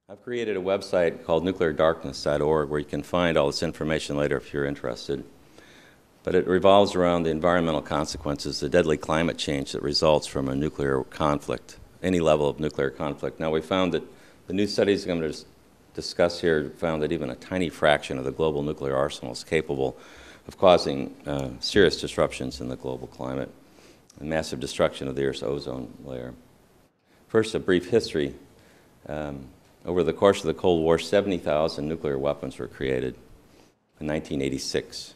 I've created a website called nucleardarkness.org where you can find all this information later if you're interested. But it revolves around the environmental consequences, the deadly climate change that results from a nuclear conflict, any level of nuclear conflict. Now, we found that the new studies I'm going to discuss here found that even a tiny fraction of the global nuclear arsenal is capable of causing serious disruptions in the global climate and massive destruction of the Earth's ozone layer. First, a brief history. Over the course of the Cold War, 70,000 nuclear weapons were created in 1986.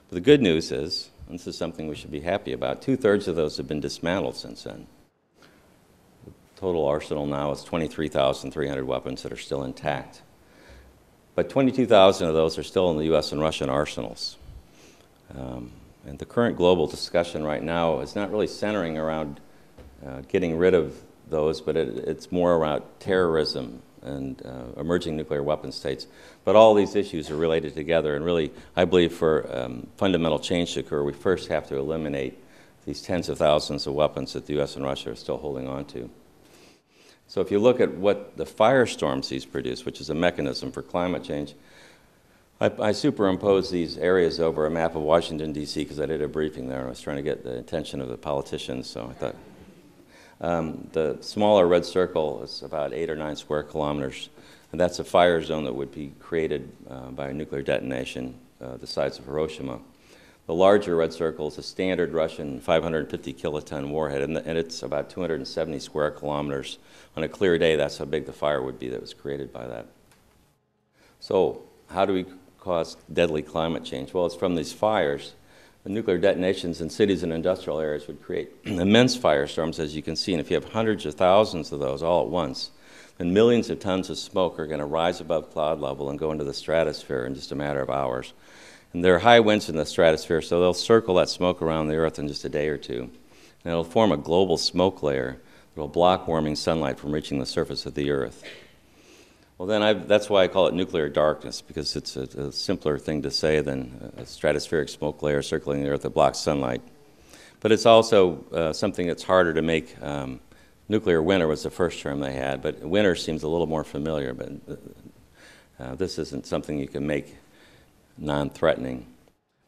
But the good news is, and this is something we should be happy about, 2/3 of those have been dismantled since then. The total arsenal now is 23,300 weapons that are still intact. But 22,000 of those are still in the US and Russian arsenals. And the current global discussion right now is not really centering around getting rid of those, but it's more about terrorism and emerging nuclear weapon states. But all these issues are related together, and really, I believe for fundamental change to occur, we first have to eliminate these tens of thousands of weapons that the US and Russia are still holding on to. So if you look at what the firestorms these produce, which is a mechanism for climate change, I superimposed these areas over a map of Washington, D.C., because I did a briefing there. I was trying to get the attention of the politicians, so I thought. The smaller red circle is about 8 or 9 square kilometers, and that's a fire zone that would be created by a nuclear detonation the size of Hiroshima. The larger red circle is a standard Russian 550 kiloton warhead, and it's about 270 square kilometers. On a clear day, that's how big the fire would be that was created by that. So how do we cause deadly climate change? Well, it's from these fires. The nuclear detonations in cities and industrial areas would create immense firestorms, as you can see. And if you have hundreds of thousands of those all at once, then millions of tons of smoke are going to rise above cloud level and go into the stratosphere in just a matter of hours. And there are high winds in the stratosphere, so they'll circle that smoke around the Earth in just a day or two. And it'll form a global smoke layer that will block warming sunlight from reaching the surface of the Earth. Well, then that's why I call it nuclear darkness, because it's a simpler thing to say than a stratospheric smoke layer circling the Earth that blocks sunlight. But it's also something that's harder to make. Nuclear winter was the first term they had, but winter seems a little more familiar. But this isn't something you can make non-threatening.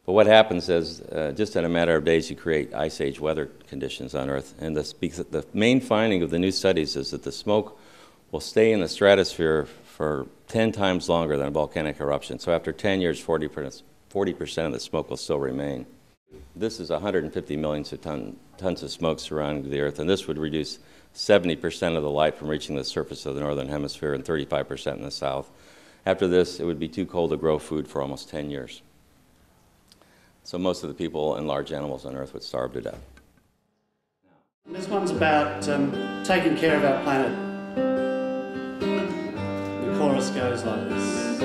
But what happens is, just in a matter of days, you create ice age weather conditions on Earth. And the main finding of the new studies is that the smoke will stay in the stratosphere for 10 times longer than a volcanic eruption. So after 10 years, 40% of the smoke will still remain. This is 150 million tons of smoke surrounding the Earth, and this would reduce 70% of the light from reaching the surface of the northern hemisphere and 35% in the south. After this, it would be too cold to grow food for almost 10 years. So most of the people and large animals on Earth would starve to death. This one's about taking care of our planet. The chorus goes like this.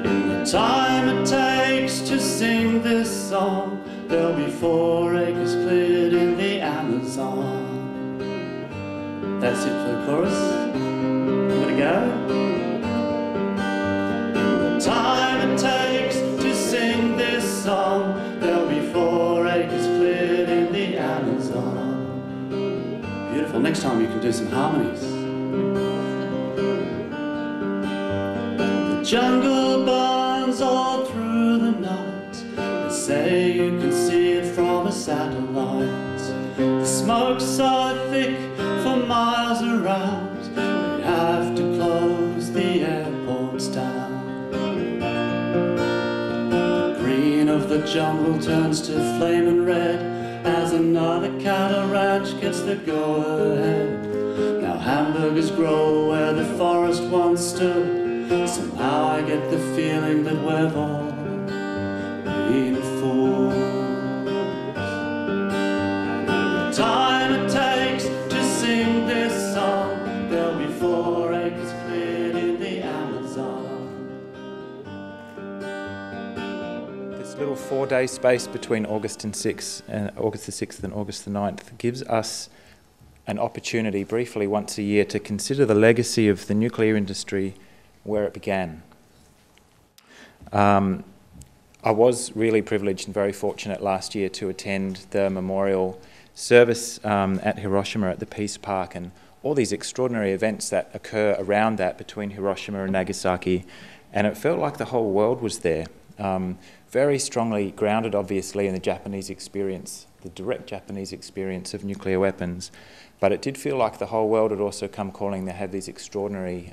In the time it takes to sing this song, there'll be 4 acres cleared in the Amazon. That's it for the chorus. Give it a go. In the time it takes to sing this song, there'll be 4 acres cleared in the Amazon. Beautiful. Next time you can do some harmonies. The jungle burns all through the night. They say you can see it from a satellite. The smoke's so thick for miles around, they have to close the airports down. The green of the jungle turns to flaming red as another cattle ranch gets the go-ahead. Now hamburgers grow where the forest once stood. Somehow I get the feeling that we've all been fools. The time it takes to sing this song, there'll be 4 acres cleared in the Amazon. This little 4-day space between August the 6th and August the 9th gives us an opportunity briefly once a year to consider the legacy of the nuclear industry where it began. I was really privileged and very fortunate last year to attend the memorial service at Hiroshima at the Peace Park, and all these extraordinary events that occur around that between Hiroshima and Nagasaki, and it felt like the whole world was there. Very strongly grounded, obviously, in the Japanese experience, the direct Japanese experience of nuclear weapons, but it did feel like the whole world had also come calling to have these extraordinary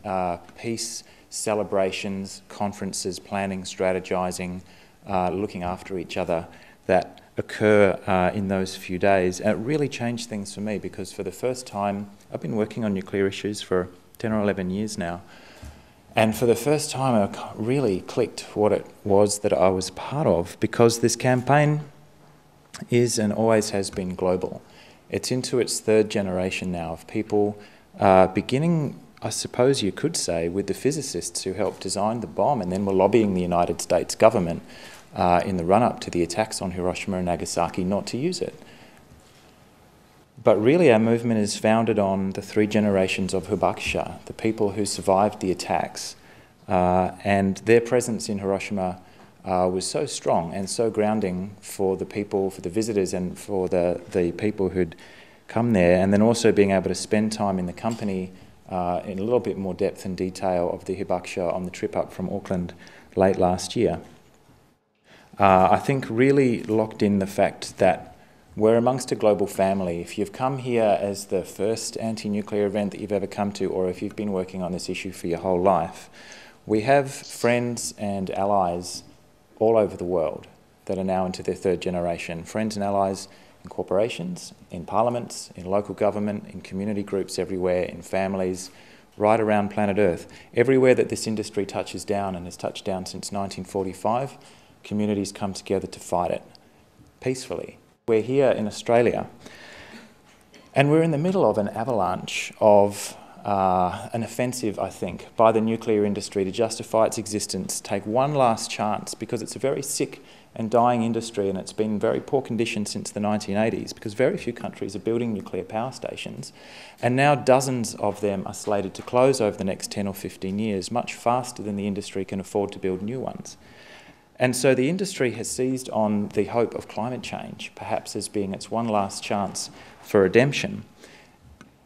peace celebrations, conferences, planning, strategizing, looking after each other that occur in those few days. And it really changed things for me, because for the first time, I've been working on nuclear issues for 10 or 11 years now, and for the first time I really clicked what it was that I was part of, because this campaign is and always has been global. It's into its third generation now of people beginning, I suppose you could say, with the physicists who helped design the bomb and then were lobbying the United States government in the run-up to the attacks on Hiroshima and Nagasaki not to use it. But really our movement is founded on the three generations of Hibakusha, the people who survived the attacks, and their presence in Hiroshima was so strong and so grounding for the people, for the visitors and for the people who'd come there, and then also being able to spend time in the company in a little bit more depth and detail of the Hibakusha on the trip up from Auckland late last year. I think really locked in the fact that we're amongst a global family. If you've come here as the first anti-nuclear event that you've ever come to, or if you've been working on this issue for your whole life, we have friends and allies all over the world that are now into their third generation. Friends and allies in corporations, in parliaments, in local government, in community groups everywhere, in families, right around planet Earth. Everywhere that this industry touches down, and has touched down since 1945, communities come together to fight it peacefully. We're here in Australia, and we're in the middle of an avalanche of an offensive, I think, by the nuclear industry to justify its existence, take one last chance, because it's a very sick and dying industry, and it's been in very poor condition since the 1980s, because very few countries are building nuclear power stations, and now dozens of them are slated to close over the next 10 or 15 years, much faster than the industry can afford to build new ones. And so the industry has seized on the hope of climate change, perhaps as being its one last chance for redemption.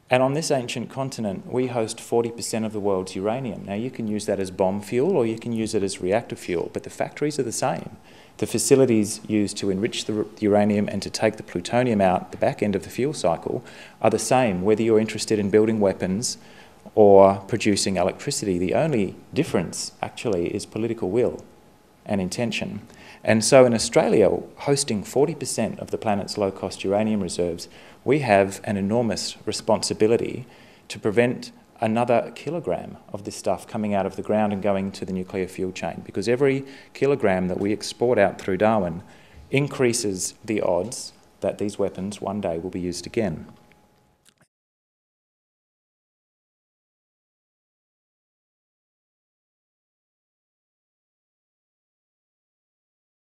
And on this ancient continent, we host 40% of the world's uranium. Now, you can use that as bomb fuel, or you can use it as reactor fuel, but the factories are the same. The facilities used to enrich the uranium and to take the plutonium out the back end of the fuel cycle are the same, whether you're interested in building weapons or producing electricity. The only difference, actually, is political will and intention. And so in Australia, hosting 40% of the planet's low-cost uranium reserves, we have an enormous responsibility to prevent another kilogram of this stuff coming out of the ground and going to the nuclear fuel chain, because every kilogram that we export out through Darwin increases the odds that these weapons one day will be used again.